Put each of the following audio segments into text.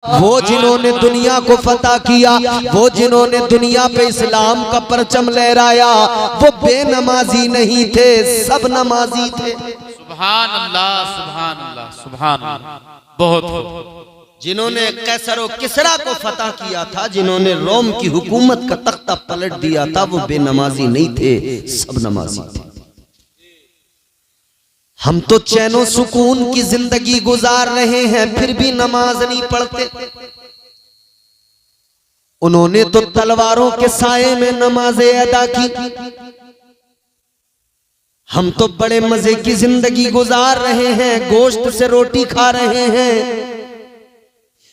वो जिन्होंने दुनिया को फतह किया, वो जिन्होंने दुनिया पे इस्लाम का परचम लहराया, वो बेनमाजी नहीं थे, सब नमाजी थे। सुभान अल्लाह, सुभान अल्लाह, सुभान अल्लाह। बहुत जिन्होंने कैसर और किसरा को फतह किया था, जिन्होंने रोम की हुकूमत का तख्ता पलट दिया था, वो बेनमाजी नहीं थे, सब नमाजी थे। हम तो चैनो सुकून की जिंदगी गुजार रहे हैं, फिर भी नमाज नहीं पढ़ते। उन्होंने तो तलवारों के साये में नमाजें अदा की। हम तो बड़े मजे की जिंदगी गुजार रहे हैं, गोश्त से रोटी खा रहे हैं,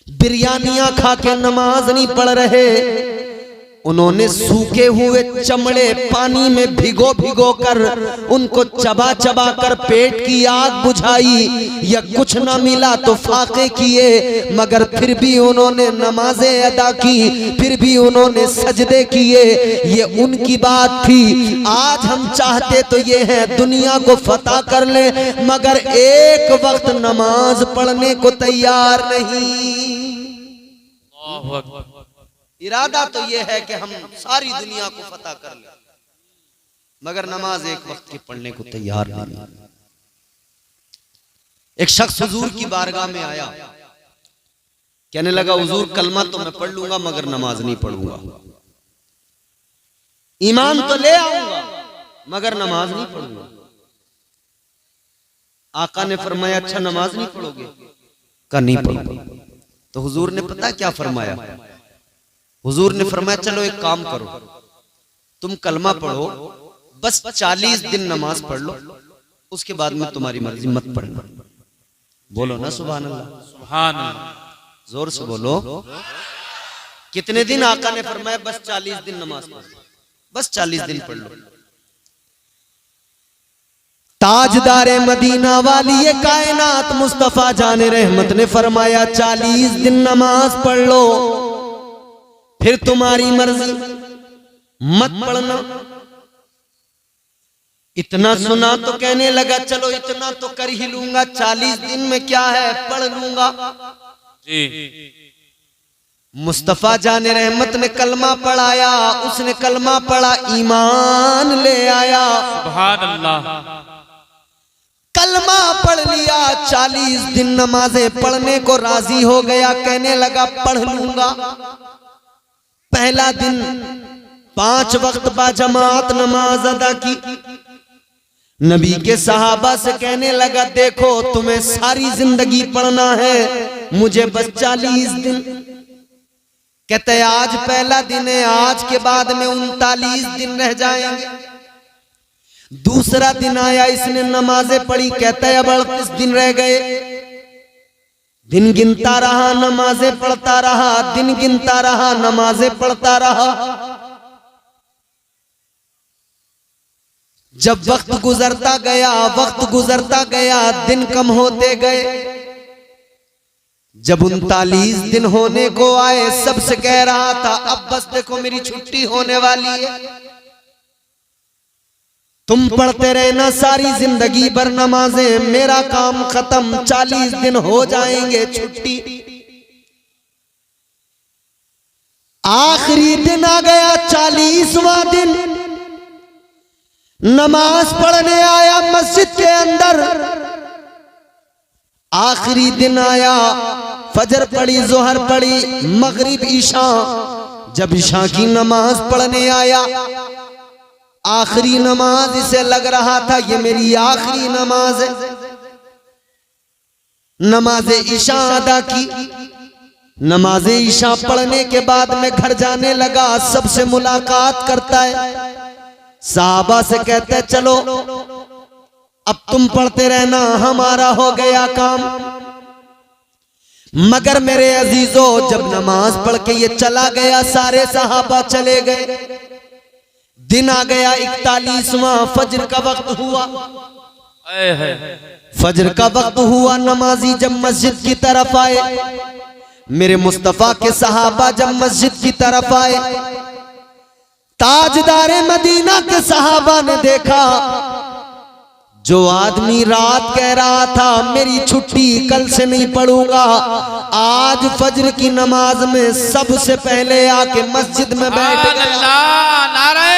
बिरयानियां खा के नमाज नहीं पढ़ रहे। उन्होंने सूखे हुए चमड़े पानी में भिगो भिगो कर उनको चबा चबा कर पेट की आग बुझाई, या कुछ न मिला तो फाके किए, मगर फिर भी उन्होंने नमाजें अदा की, फिर भी उन्होंने सजदे किए। ये उनकी बात थी। आज हम चाहते तो ये है दुनिया को फतह कर ले, मगर एक वक्त नमाज पढ़ने को तैयार नहीं। इरादा तो यह है कि हम सारी दुनिया को फतह कर लें, मगर नमाज एक वक्त की पढ़ने को तैयार नहीं। एक शख्स हुजूर की बारगाह में आया, कहने लगा हुजूर कलमा तो मैं पढ़ लूंगा मगर नमाज नहीं पढ़ूंगा, ईमान तो ले आऊंगा मगर नमाज नहीं पढ़ूंगा। आका ने फरमाया अच्छा नमाज नहीं पढ़ोगे? का नहीं पढ़ूंगा। तो हुजूर ने पता क्या फरमाया? हुजूर ने फरमाया चलो एक काम करो, तुम कलमा पढ़ो, बस 40 दिन नमाज पढ़ लो, उसके बाद में तुम्हारी मर्जी, मत पढ़ना। बोलो ना सुभान अल्लाह, सुभान अल्लाह, जोर से बोलो। कितने दिन आका ने फरमाया? बस 40 दिन नमाज पढ़ो, बस 40 दिन पढ़ लो। ताजदारे मदीना वाली ये कायनात मुस्तफा जाने रहमत ने फरमाया 40 दिन नमाज पढ़ लो, फिर तुम्हारी मर्जी, मत पढ़ना। इतना सुना तो कहने लगा चलो इतना तो कर ही लूंगा, 40 दिन में क्या है, पढ़ लूंगा जी। मुस्तफा जाने रहमत ने कलमा पढ़ाया, उसने कलमा पढ़ा, ईमान ले आया। सुभान अल्लाह। कलमा पढ़ लिया, 40 दिन नमाजें पढ़ने को राजी हो गया, कहने लगा पढ़ लूंगा। पहला दिन 5 वक्त बाजमात नमाज अदा की। नबी के सहाबा से कहने लगा देखो तुम्हें सारी जिंदगी पढ़ना है, मुझे बस 40 दिन। कहते आज पहला दिन है, आज के बाद में 39 दिन रह जाएंगे। दूसरा दिन आया, इसने नमाजें पढ़ी, कहते अब 38 दिन रह गए। दिन गिनता रहा, नमाजें पढ़ता रहा, दिन गिनता रहा, नमाजें पढ़ता रहा। जब वक्त गुजरता गया, वक्त गुजरता गया, दिन कम होते गए। जब 39 दिन होने को आए, सबसे कह रहा था अब बस देखो मेरी छुट्टी होने वाली है, तुम पढ़ते रहना सारी जिंदगी भर नमाजें, मेरा काम खत्म, 40 दिन हो जाएंगे, छुट्टी। आखिरी दिन आ गया, 40वां दिन। नमाज पढ़ने आया मस्जिद के अंदर। आखिरी दिन आया, फजर पढ़ी, जोहर पढ़ी, मगरिब, ईशा। जब ईशा की नमाज पढ़ने आया, आखिरी नमाज, इसे लग रहा था ये मेरी आखिरी नमाज है। नमाज ईशा अदा की। नमाज ईशा पढ़ने के बाद में घर जाने लगा, सबसे मुलाकात करता है। साहबा से कहता है चलो अब तुम पढ़ते रहना, हमारा हो गया काम। मगर मेरे अजीजों, जब नमाज पढ़ के ये चला गया, सारे साहबा चले गए। दिन आ गया 41वां, फजर का वक्त हुआ। फजर का वक्त हुआ, नमाजी जब मस्जिद की तरफ आए, मेरे मुस्तफा के सहाबा जब मस्जिद की तरफ आए, ताजदारे मदीना के सहाबा ने देखा जो आदमी रात कह रहा था मेरी छुट्टी कल से नहीं पढ़ूंगा, आज फजर की नमाज में सबसे पहले आके मस्जिद में बैठ गया। नारे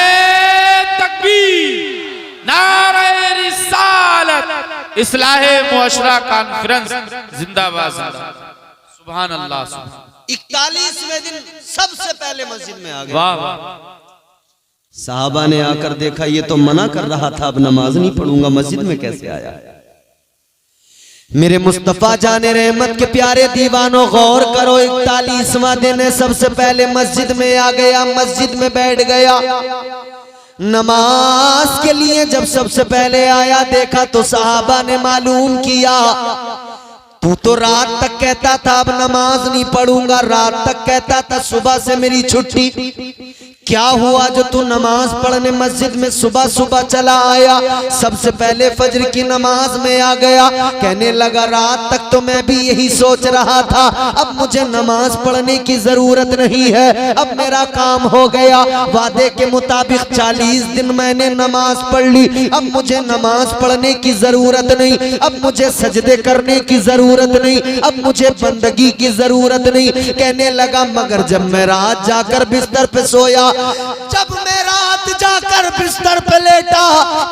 तकबीर, नारे रिसालत, इस्लाहे मुअशरा कॉन्फ्रेंस जिंदाबाद जिंदाबाद। सुभान अल्लाह। 41वें दिन सबसे पहले मस्जिद में आ गया। वाह वाह। साहबा ने आकर देखा ये तो मना कर रहा था, अब नमाज नहीं पढ़ूंगा, मस्जिद में कैसे आया। मेरे मुस्तफा जाने रहमत के प्यारे दीवानों गौर करो, 41वां दिन है, सबसे पहले मस्जिद में आ गया, मस्जिद में बैठ गया। नमाज के लिए जब सबसे पहले आया, देखा तो साहबा ने मालूम किया तू तो रात तक कहता था अब नमाज नहीं पढ़ूंगा, रात तक कहता था सुबह से मेरी छुट्टी, क्या हुआ जो तू नमाज पढ़ने मस्जिद में सुबह सुबह चला आया, सबसे पहले फजर की नमाज में आ गया। कहने लगा रात तक तो मैं भी यही सोच रहा था, अब मुझे नमाज पढ़ने की जरूरत नहीं है, अब मेरा काम हो गया, वादे के मुताबिक 40 दिन मैंने नमाज पढ़ ली, अब मुझे नमाज पढ़ने की जरूरत नहीं, अब मुझे सजदे करने की जरूरत नहीं, अब मुझे बंदगी की जरूरत नहीं। कहने लगा मगर जब मैं रात जाकर बिस्तर पे सोया, जब मैं रात जाकर बिस्तर पे लेटा,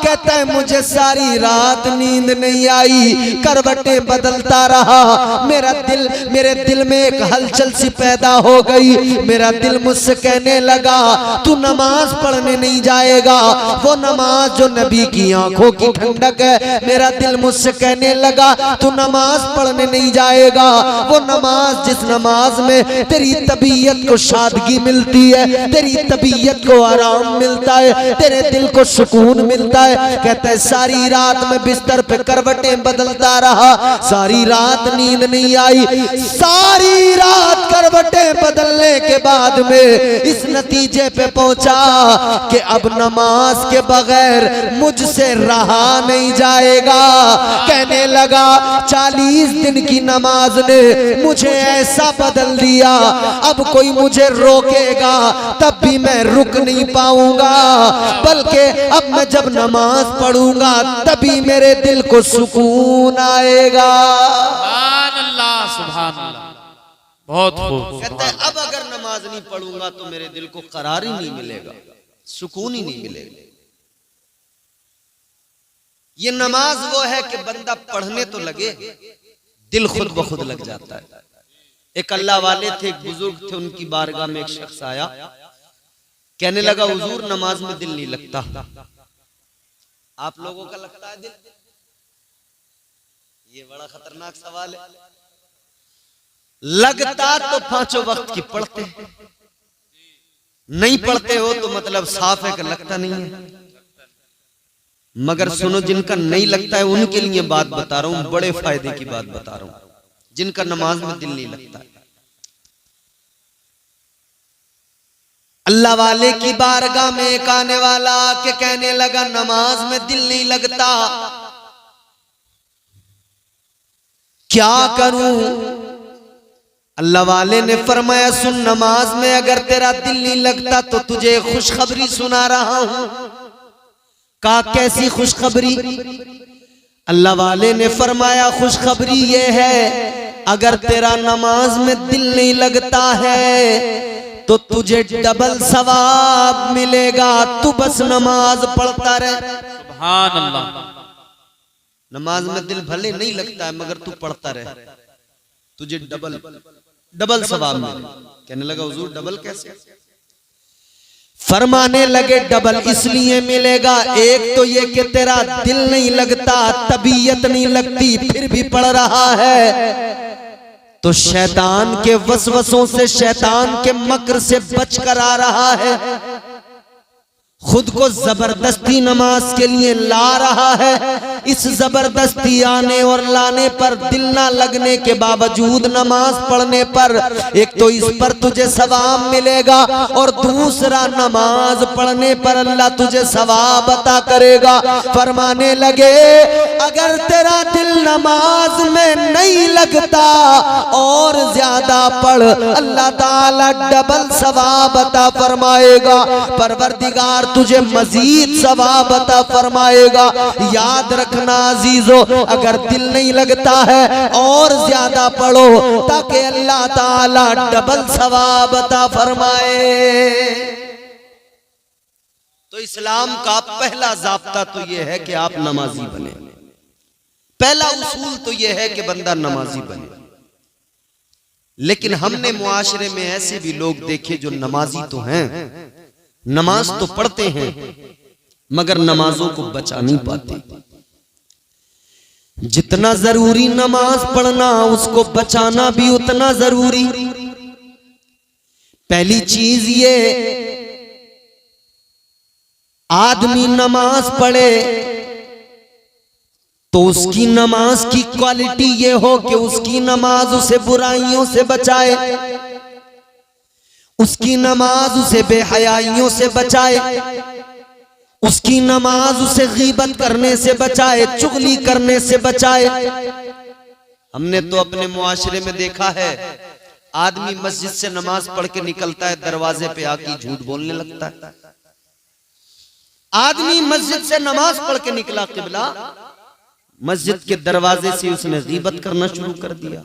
कहता है मुझे सारी रात नींद नहीं आई, करवटें बदलता रहा, मेरे दिल में एक हलचल सी पैदा हो गई, मेरा दिल मुझसे कहने लगा तू नमाज पढ़ने नहीं जाएगा, वो नमाज जो नबी की आंखों की ठंडक है। मेरा दिल मुझसे कहने लगा तू नमाज पढ़ने नहीं जाएगा, वो नमाज जिस नमाज में तेरी तबीयत को शादगी मिलती है, तेरी तबीयत को आराम मिलता है, तेरे दिल को सुकून मिलता है। कहता है सारी रात में बिस्तर पे करवटें बदलता रहा, सारी रात नींद नहीं आई, सारी रात करवटें बदलने के बाद में इस नतीजे पे पहुंचा कि अब नमाज के बगैर मुझसे रहा नहीं जाएगा। कहने लगा 40 दिन की नमाज ने मुझे ऐसा बदल दिया, अब कोई मुझे रोकेगा तब भी मैं रुक नहीं पाऊंगा, बल्कि अब मैं जब नमाज पढ़ूंगा तभी मेरे दिल को सुकून आएगा। सुभान अल्लाह, सुभान अल्लाह, बहुत खूब। कहता है अब अगर नमाज नहीं पढ़ूंगा तो मेरे दिल को करार ही नहीं मिलेगा, सुकून ही नहीं मिलेगा। ये नमाज वो है कि बंदा पढ़ने तो लगे, दिल खुद ब खुद लग जाता है। एक अल्लाह वाले थे, एक बुजुर्ग थे, उनकी बारगाह में एक शख्स आया, कहने लगा हुजूर नमाज में दिल नहीं लगता। आप लोगों का लगता है दिल? ये बड़ा खतरनाक सवाल है। लगता तो 5 वक्त की पढ़ते, नहीं पढ़ते हो तो मतलब साफ है कि लगता नहीं है। मगर सुनो, जिनका नहीं लगता है उनके लिए बात बता रहा हूं, बड़े फायदे की बात बता रहा हूं, जिनका नमाज में दिल नहीं लगता है। अल्लाह वाले की बारगाह में एक आने वाला आके कहने लगा नमाज में दिल नहीं लगता, क्या करूं? अल्लाह वाले ने फरमाया सुन, नमाज में अगर तेरा दिल नहीं लगता तो तुझे खुशखबरी सुना रहा हूं। कहा कैसी खुशखबरी? अल्लाह वाले ने फरमाया खुशखबरी ये है अगर तेरा नमाज में दिल नहीं लगता है तो तुझे डबल सवाब मिलेगा, तू बस नमाज पढ़ता रहे। सुभान अल्लाह। नमाज में दिल भले नहीं लगता है मगर तू पढ़ता रहे, तुझे डबल सवाब मिलेगा। कहने लगा हुजूर डबल कैसे? फरमाने लगे डबल इसलिए मिलेगा, एक तो ये कि तेरा दिल नहीं लगता, तबीयत नहीं लगती, फिर भी पढ़ रहा है तो शैतान के वसवसों से, शैतान के मक्र से बच कर आ रहा है, खुद को जबरदस्ती नमाज के लिए ला रहा है। इस जबरदस्ती आने और लाने पर, दिल ना लगने के बावजूद नमाज पढ़ने पर, एक तो इस पर तुझे सवाब मिलेगा और दूसरा नमाज पढ़ने पर अल्लाह तुझे सवाब अता करेगा। फरमाने लगे अगर तेरा दिल नमाज में नहीं लगता और ज्यादा पढ़, अल्लाह ताला डबल सवाब अता फरमाएगा, परवरदिगार तुझे मजीद सवाब अता फरमाएगा। याद रख रखना अजीजों, अगर दिल नहीं लगता है और ज्यादा पढ़ो ताकि अल्लाह ताला डबल सवाब अता फरमाए। तो इस्लाम का पहला ज़ाब्ता तो यह है कि आप नमाजी बने। पहला उसूल तो यह है कि बंदा नमाजी बने। लेकिन हमने मुआशरे में ऐसे भी लोग देखे जो नमाजी तो हैं, नमाज तो पढ़ते हैं, मगर नमाजों को बचा नहीं पाते। जितना जरूरी नमाज पढ़ना, उसको बचाना भी उतना जरूरी। पहली चीज ये, आदमी नमाज पढ़े तो उसकी नमाज की क्वालिटी ये हो कि उसकी नमाज उसे बुराइयों से बचाए, उसकी नमाज उसे बेहयाइयों से बचाए, उसकी नमाज उसे गीबत करने से बचाए, चुगली करने से बचाए। हमने तो अपने मुआशरे में देखा है, आदमी मस्जिद से नमाज पढ़ के निकलता है, दरवाजे पे आके झूठ बोलने लगता है। आदमी मस्जिद से नमाज पढ़ के निकला, किबला मस्जिद के दरवाजे से उसने गीबत करना शुरू कर दिया।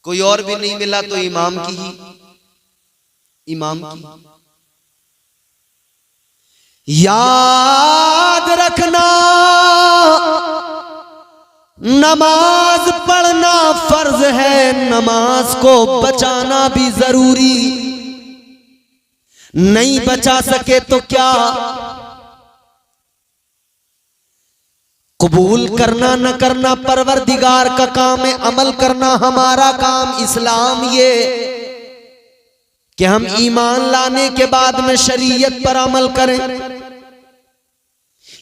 कोई और भी नहीं मिला तो इमाम की। याद रखना, नमाज पढ़ना फर्ज है, नमाज को बचाना भी जरूरी। नहीं बचा सके तो क्या, कबूल करना न करना परवरदिगार का काम है, अमल करना हमारा काम। इस्लाम ये कि हम ईमान लाने के बाद में शरीयत पर अमल करें,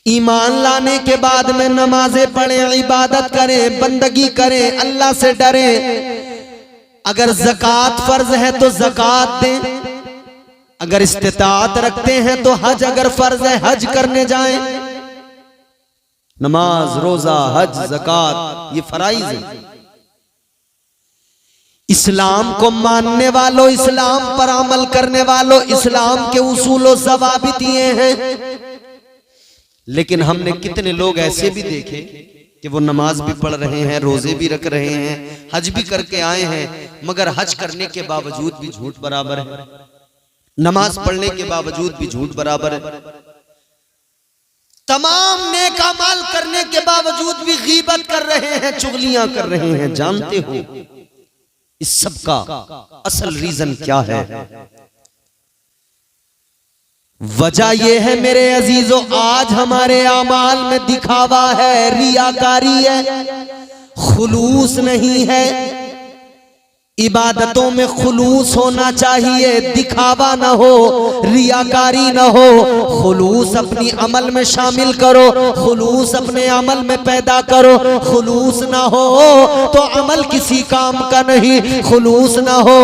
ईमान लाने के बाद में नमाजें पढ़ें, इबादत करें, बंदगी करें, अल्लाह से डरें। अगर ज़कात फर्ज है तो ज़कात दें, अगर इस्तिताअत रखते हैं तो हज अगर फर्ज है हज करने जाएं। नमाज, रोजा, हज, ज़कात ये फराइज है। इस्लाम को मानने वालों, इस्लाम पर अमल करने वालों, इस्लाम के उसूल और ज़वाबित ये हैं। लेकिन हमने कितने लोग ऐसे भी देखे कि वो नमाज भी पढ़ रहे हैं, रोजे भी रख रहे हैं, हज भी करके आए हैं, मगर हज करने के बावजूद भी झूठ बराबर है, नमाज पढ़ने के बावजूद भी झूठ बराबर है, तमाम नेक अमाल करने के बावजूद भी गीबत कर रहे हैं, चुगलियां कर रहे हैं। जानते हो इस सब का असल रीजन क्या है? वजह यह है मेरे अजीजों, आज हमारे अमाल में दिखावा है, रियाकारी है, खुलूस नहीं है। इबादतों में खुलूस होना चाहिए, दिखावा ना हो, रियाकारी ना हो। खुलूस अपनी अमल में शामिल करो, खुलूस अपने अमल में पैदा करो। खुलूस ना हो तो अमल किसी काम का नहीं, खुलूस ना हो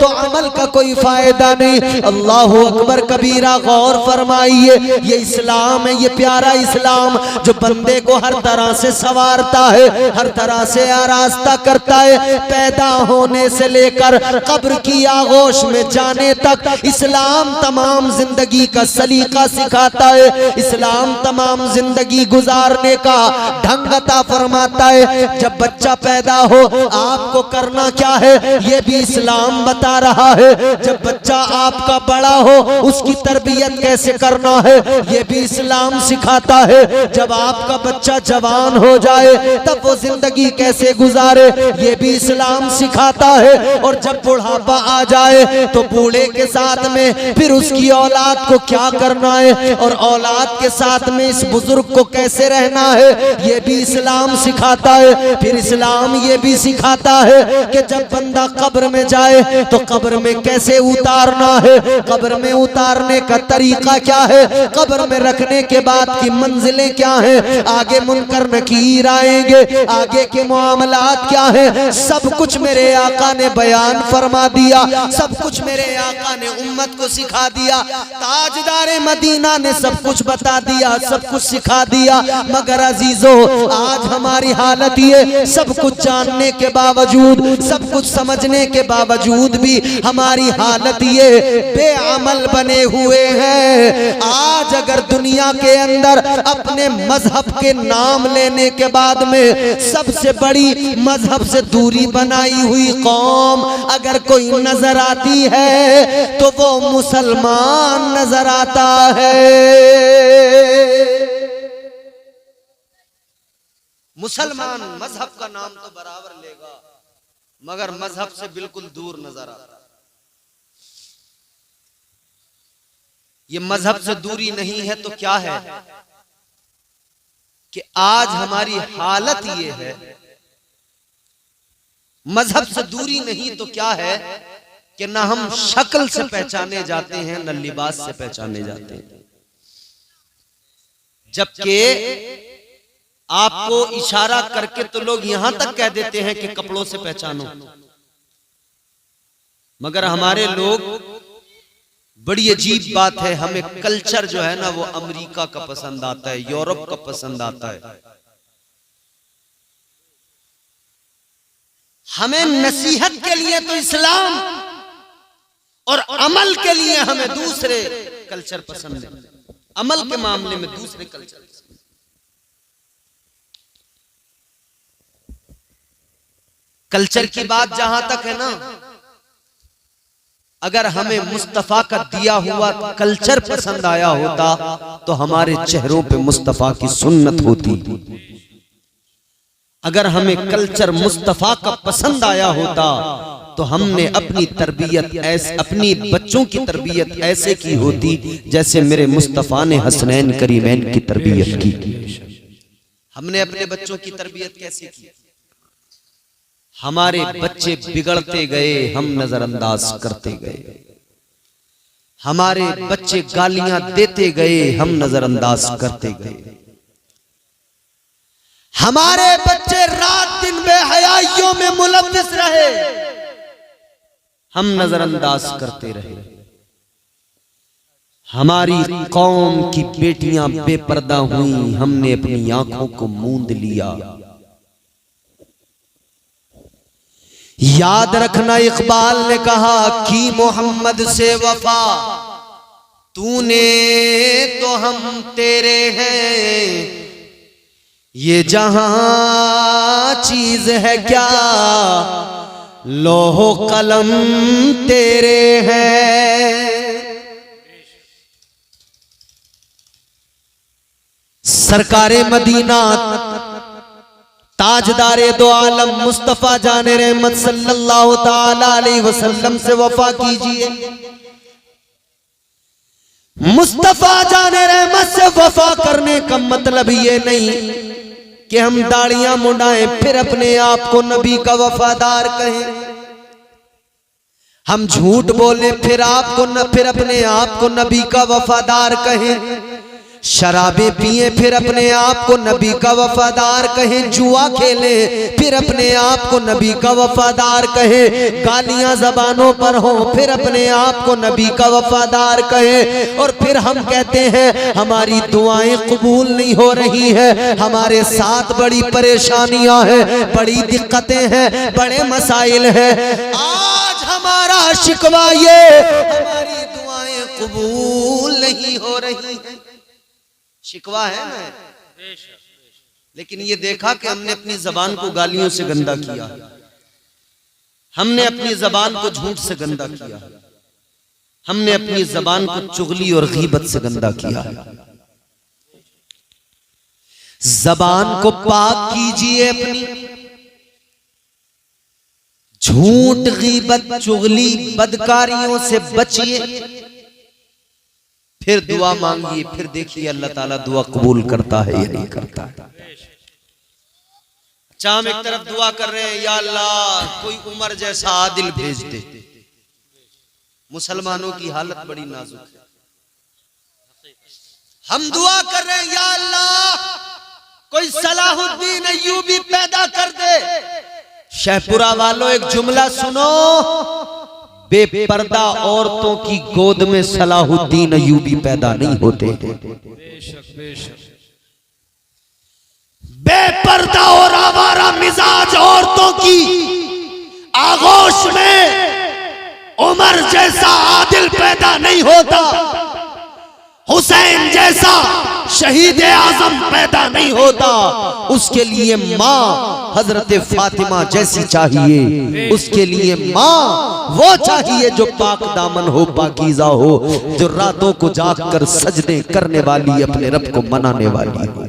तो अमल का कोई फायदा नहीं। अल्लाह अकबर कबीरा, गौर फरमाइए, ये इस्लाम है, ये प्यारा इस्लाम जो बंदे को हर तरह से संवारता है, हर तरह से आरास्ता करता है, पैदा होने से लेकर कब्र की आगोश में जाने तक। इस्लाम तमाम जिंदगी का सलीका सिखाता है, इस्लाम तमाम जिंदगी गुजारने का ढंग अता फरमाता है। जब बच्चा पैदा हो आपको करना क्या है ये भी इस्लाम बता रहा है। जब बच्चा आपका बड़ा हो उसकी तरबियत कैसे करना है ये भी इस्लाम सिखाता है। जब आपका बच्चा जवान हो जाए तब वो जिंदगी कैसे गुजारे ये भी इस्लाम सिखाता है। और जब बुढ़ापा आ जाए तो बूढ़े के साथ में फिर उसकी औलाद को क्या करना है और औलाद के साथ में इस बुजुर्ग को कैसे रहना है ये भी इस्लाम सिखाता है। फिर इस्लाम ये भी सिखाता है कि जब बंदा कब्र में जाए तो कब्र में कैसे उतारना है, कब्र में उतारने का तरीका क्या है, कब्र में रखने के बाद की मंजिलें क्या हैं, आगे मुनकर नकीर आएंगे, आगे के मामलात क्या हैं, सब कुछ मेरे आका आका ने बयान फरमा दिया, सब कुछ मेरे आका ने उम्मत को सिखा दिया, ताजदार मदीना ने सब कुछ बता दिया, सब कुछ सिखा दिया। मगर अजीजों, आज हमारी हालत ये, सब कुछ जानने के बावजूद, सब कुछ समझने के बावजूद भी हमारी हालत ये बेअमल बने हुए हैं। आज अगर दुनिया के अंदर अपने मजहब के नाम लेने के बाद में सबसे बड़ी मजहब से दूरी बनाई हुई कौम अगर कोई नजर आती है तो वो मुसलमान नजर आता है। मुसलमान मजहब का नाम तो बराबर लेगा मगर मजहब से बिल्कुल दूर नजर आता है। ये मजहब से दूरी नहीं है तो क्या है कि आज हमारी हालत ये है। मजहब से दूरी नहीं तो क्या है कि ना हम शक्ल से पहचाने जाते हैं न लिबास से पहचाने जाते हैं, जबकि आपको इशारा करके तो लोग यहां तक कह देते हैं कि कपड़ों से पहचानो, मगर हमारे लोग, बड़ी अजीब बात है, हमें कल्चर जो है ना वो अमेरिका का पसंद आता है, यूरोप का पसंद आता है। हमें नसीहत के लिए तो इस्लाम और अमल के लिए हमें दूसरे कल्चर पसंद है, अमल के मामले में दूसरे कल्चर पसंद। कल्चर की बात जहां तक है ना, अगर हमें मुस्तफा का दिया हुआ कल्चर पसंद आया होता तो हमारे चेहरों पे मुस्तफा की सुन्नत होती। अगर हमें कल्चर मुस्तफा का पसंद आया होता तो हमने अपनी तरबियत ऐसे, अपनी बच्चों की तरबियत ऐसे की होती जैसे मेरे मुस्तफा ने हसनैन करीमैन की तरबियत की। हमने अपने बच्चों की तरबियत कैसे की? हमारे बच्चे बिगड़ते गए, हम नजरअंदाज करते गए। हमारे बच्चे गालियां देते गए, हम नजरअंदाज करते गए। हमारे बच्चे रात दिन बेहयाइयों में मुलव्विस रहे, हम नजरअंदाज करते रहे। हमारी कौम की बेटियां बेपर्दा हुई, हमने अपनी आंखों को मूंद लिया। याद रखना, इकबाल ने कहा कि मोहम्मद से वफा तूने तो हम तेरे हैं, ये जहां चीज है क्या लोहो कलम तेरे हैं। सरकारे मदीना ताजदारे दो आलम मुस्तफा जाने रहमत सल्लल्लाहु ताला अलैहि वसल्लम से वफा कीजिए। मुस्तफा जाने रहमत से वफा करने का मतलब ये नहीं कि हम दाढ़ियां मुंडाएं फिर अपने आप को नबी का वफादार कहें, हम झूठ बोले फिर अपने आप को नबी का वफादार कहें, शराबे पिए फिर अपने आप को नबी का वफादार कहें, जुआ खेले फिर अपने आप को नबी का वफादार कहें, गालियां जबानों पर हो फिर अपने आप को नबी का वफादार कहें, और फिर हम कहते हैं हमारी दुआएं कबूल नहीं हो रही है, हमारे साथ बड़ी परेशानियां हैं, बड़ी दिक्कतें हैं, बड़े मसाइल हैं। आज हमारा शिकवा ये हमारी दुआएं कबूल नहीं हो रही है, शिकवा है ना। लेकिन ये देखा कि हमने अपनी जबान को गालियों से गंदा किया, हमने अपनी जबान को झूठ से गंदा किया, हमने अपनी जबान को चुगली और गीबत से गंदा किया। जबान को पाक कीजिए अपनी, झूठ गीबत चुगली बदकारियों से बचिए, फिर दुआ मांगिए, फिर देखिए अल्लाह ताला दुआ कबूल करता है या नहीं करता है। अच्छा, हम एक तरफ दुआ कर रहे हैं या अल्लाह कोई उमर जैसा आदिल भेज दे। मुसलमानों की हालत बड़ी नाजुक है। हम दुआ कर रहे हैं या अल्लाह कोई सलाहुद्दीन अय्यूबी पैदा कर दे, शहपुरा वालों एक जुमला सुनो, बेपर्दा औरतों की गोद में सलाहुद्दीन अय्यूबी पैदा नहीं होते। बेशक बेशक। बेपर्दा और आवारा मिजाज औरतों की आगोश में उमर जैसा आदिल पैदा नहीं होता, हुसैन जैसा शहीद आजम पैदा नहीं होता। उसके लिए माँ हजरत फातिमा जैसी चाहिए, उसके लिए माँ वो चाहिए जो पाक दामन हो, पाकीज़ा हो, जो रातों को जाग कर सजदे करने वाली, अपने रब को मनाने वाली हो।